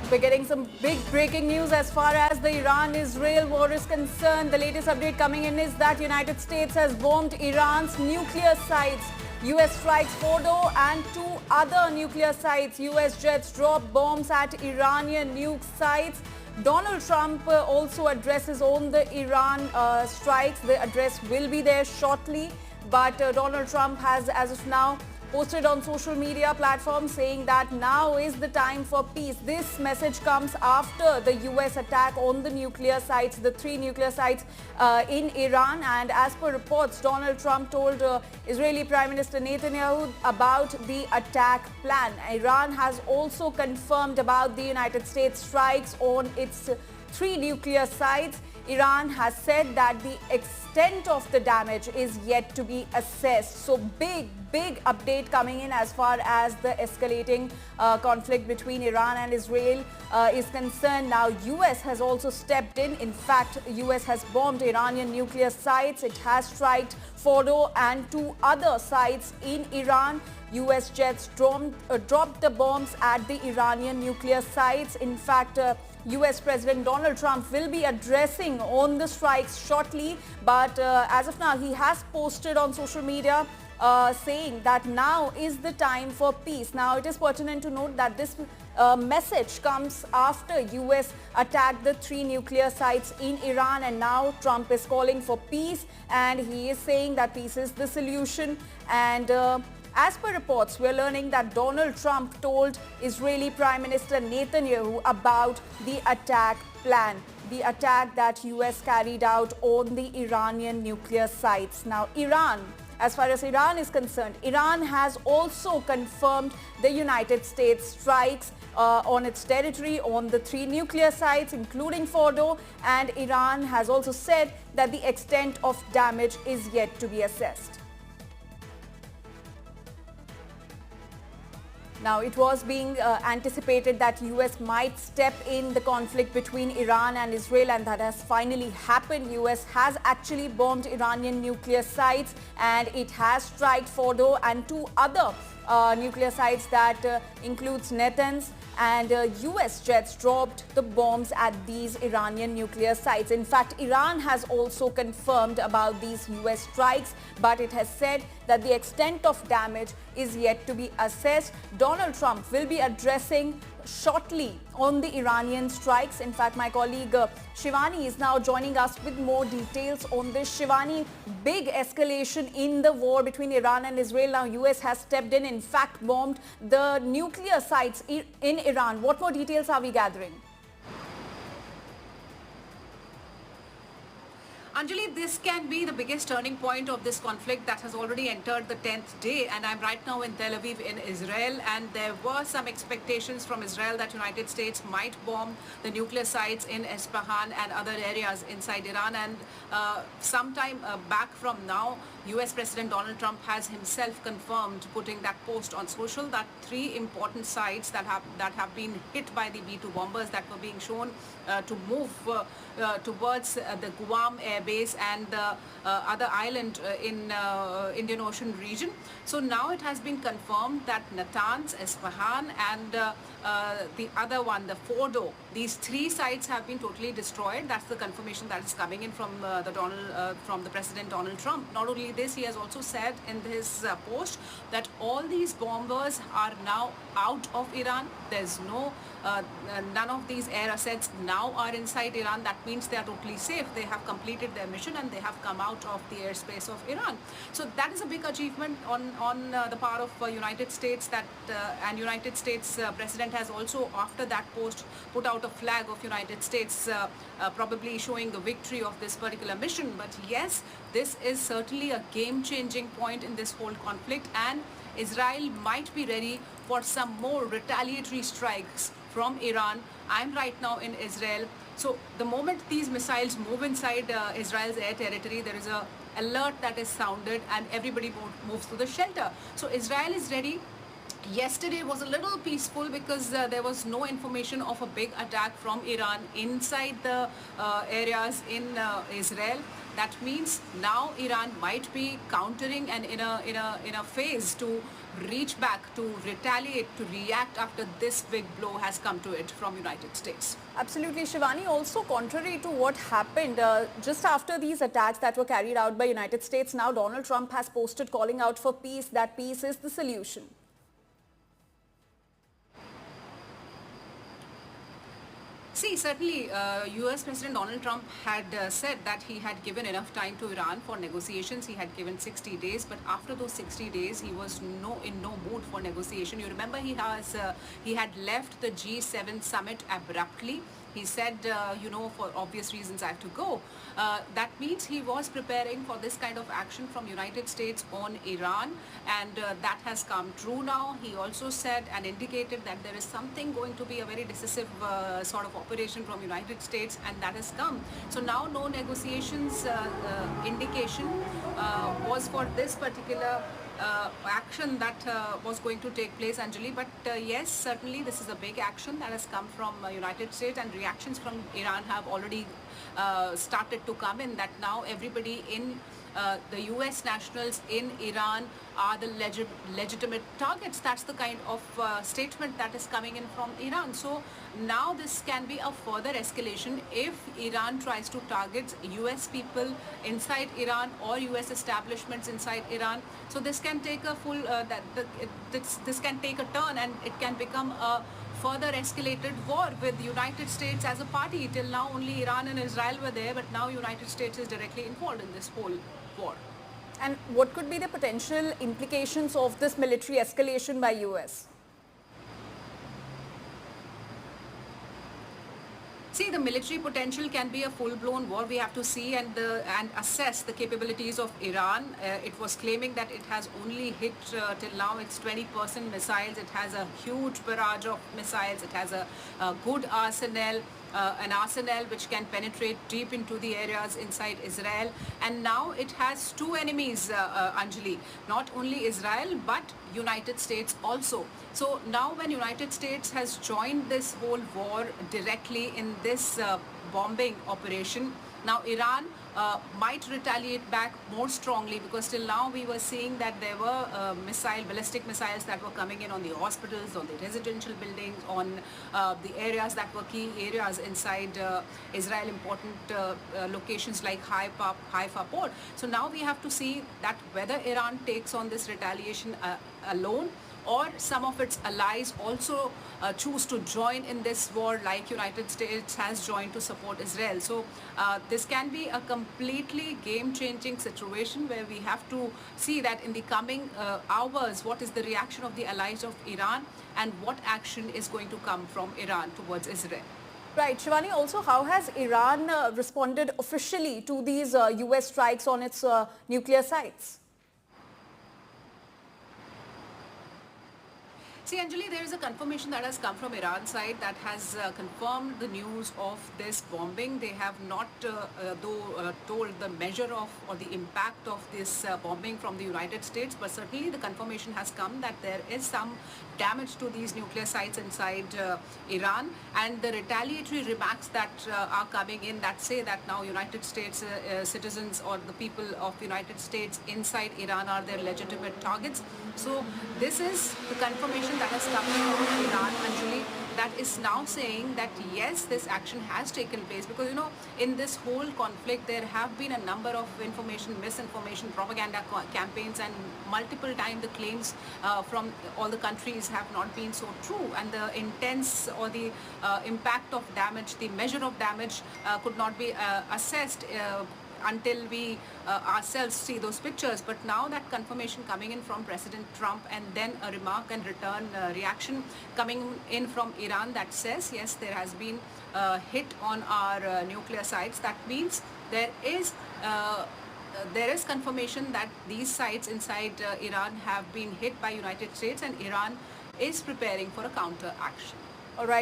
We're getting some big breaking news as far as the Iran-Israel war is concerned. The latest update coming in is that United States has bombed Iran's nuclear sites. US strikes Fordo and two other nuclear sites. US jets drop bombs at Iranian nuke sites. Donald Trump also addresses on the Iran strikes. The address will be there shortly. But Donald Trump has, as of now, posted on social media platforms saying that now is the time for peace. This message comes after the US attack on the nuclear sites, the three nuclear sites in Iran. And as per reports, Donald Trump told Israeli Prime Minister Netanyahu about the attack plan. Iran has also confirmed about the United States strikes on its three nuclear sites. Iran has said that the extent of the damage is yet to be assessed. So big update coming in as far as the escalating conflict between Iran and Israel is concerned. Now US has also stepped in. In fact, US has bombed Iranian nuclear sites. It has struck Fordo and two other sites in Iran. US jets dropped the bombs at the Iranian nuclear sites. In fact, US President Donald Trump will be addressing on the strikes shortly, but as of now, he has posted on social media saying that now is the time for peace. Now, it is pertinent to note that this message comes after US attacked the three nuclear sites in Iran, and now Trump is calling for peace, and he is saying that peace is the solution. And as per reports, we're learning that Donald Trump told Israeli Prime Minister Netanyahu about the attack plan, the attack that US carried out on the Iranian nuclear sites. Now, Iran, as far as Iran is concerned, Iran has also confirmed the United States strikes on its territory on the three nuclear sites, including Fordo, and Iran has also said that the extent of damage is yet to be assessed. Now, it was being anticipated that US might step in the conflict between Iran and Israel, and that has finally happened. US has actually bombed Iranian nuclear sites, and it has struck Fordo and two other nuclear sites that includes Natanz, and US jets dropped the bombs at these Iranian nuclear sites. In fact, Iran has also confirmed about these US strikes, but it has said that the extent of damage is yet to be assessed. Donald Trump will be addressing shortly on the Iranian strikes. In fact, my colleague Shivani is now joining us with more details on this. Shivani, big escalation in the war between Iran and Israel. Now, US has stepped in fact, bombed the nuclear sites in Iran. What more details are we gathering? Anjali, this can be the biggest turning point of this conflict that has already entered the 10th day, and I'm right now in Tel Aviv in Israel, and there were some expectations from Israel that United States might bomb the nuclear sites in Isfahan and other areas inside Iran, and sometime back from now, US President Donald Trump has himself confirmed, putting that post on social, that three important sites that have been hit by the B-2 bombers that were being shown to move towards the Guam Air Base and the other island in Indian Ocean region. So now it has been confirmed that Natanz, Isfahan and the other one, the Fordo, these three sites have been totally destroyed. That's the confirmation that is coming in from the President Donald Trump. Not only this, he has also said in his post that all these bombers are now out of Iran. There's none of these air assets now are inside Iran. That means they are totally safe. They have completed their mission and they have come out of the airspace of Iran. So that is a big achievement on the part of United States, and United States President has also, after that post, put out a flag of United States, probably showing the victory of this particular mission. But yes, this is certainly a game-changing point in this whole conflict, and Israel might be ready for some more retaliatory strikes from Iran. I'm right now in Israel. So the moment these missiles move inside Israel's air territory, there is an alert that is sounded and everybody moves to the shelter. So Israel is ready. Yesterday was a little peaceful because there was no information of a big attack from Iran inside the areas in Israel. That means now Iran might be countering and in a phase to reach back to retaliate, to react after this big blow has come to it from United States. Absolutely, Shivani. Also, contrary to what happened just after these attacks that were carried out by United States, now Donald Trump has posted calling out for peace, that peace is the solution. See, certainly, US President Donald Trump had said that he had given enough time to Iran for negotiations. He had given 60 days, but after those 60 days, he was in no mood for negotiation. You remember he had left the G7 summit abruptly. He said, for obvious reasons, I have to go. That means he was preparing for this kind of action from United States on Iran, and that has come true now. He also said and indicated that there is something going to be a very decisive sort of operation from United States, and that has come. So now no negotiations indication was for this particular action that was going to take place, Anjali. But yes, certainly this is a big action that has come from United States, and reactions from Iran have already started to come in, that now everybody in the US nationals in Iran are the legitimate targets. That's the kind of statement that is coming in from Iran. So now this can be a further escalation if Iran tries to target US people inside Iran or US establishments inside Iran. So this can take a full, this can take a turn, and it can become a further escalated war with the United States as a party. Till now only Iran and Israel were there, but now United States is directly involved in this whole war. And what could be the potential implications of this military escalation by US? See, the military potential can be a full-blown war. We have to see and assess the capabilities of Iran. It was claiming that it has only hit till now its 20% missiles. It has a huge barrage of missiles. It has a good arsenal. An arsenal which can penetrate deep into the areas inside Israel. And now it has two enemies, Anjali, not only Israel but United States also. So now when United States has joined this whole war directly in this bombing operation, now Iran might retaliate back more strongly, because till now we were seeing that there were ballistic missiles that were coming in on the hospitals, on the residential buildings, on the areas that were key areas inside Israel, important locations like Haifa port. So now we have to see that whether Iran takes on this retaliation alone, or some of its allies also choose to join in this war, like United States has joined to support Israel. So this can be a completely game-changing situation, where we have to see that in the coming hours, what is the reaction of the allies of Iran, and what action is going to come from Iran towards Israel. Right. Shivani, also, how has Iran responded officially to these US strikes on its nuclear sites? See, Anjali, there is a confirmation that has come from Iran side that has confirmed the news of this bombing. They have not, told the measure of or the impact of this bombing from the United States, but certainly the confirmation has come that there is some damage to these nuclear sites inside Iran, and the retaliatory remarks that are coming in that say that now United States citizens or the people of United States inside Iran are their legitimate targets. So this is the confirmation that has come from Iran, Anjali, that is now saying that yes, this action has taken place, because in this whole conflict there have been a number of misinformation, propaganda campaigns, and multiple times the claims from all the countries have not been so true, and the intense or the impact of damage, the measure of damage could not be assessed until we ourselves see those pictures. But now that confirmation coming in from President Trump, and then a remark and return reaction coming in from Iran that says, yes, there has been a hit on our nuclear sites. That means there is confirmation that these sites inside Iran have been hit by United States, and Iran is preparing for a counter action. All right.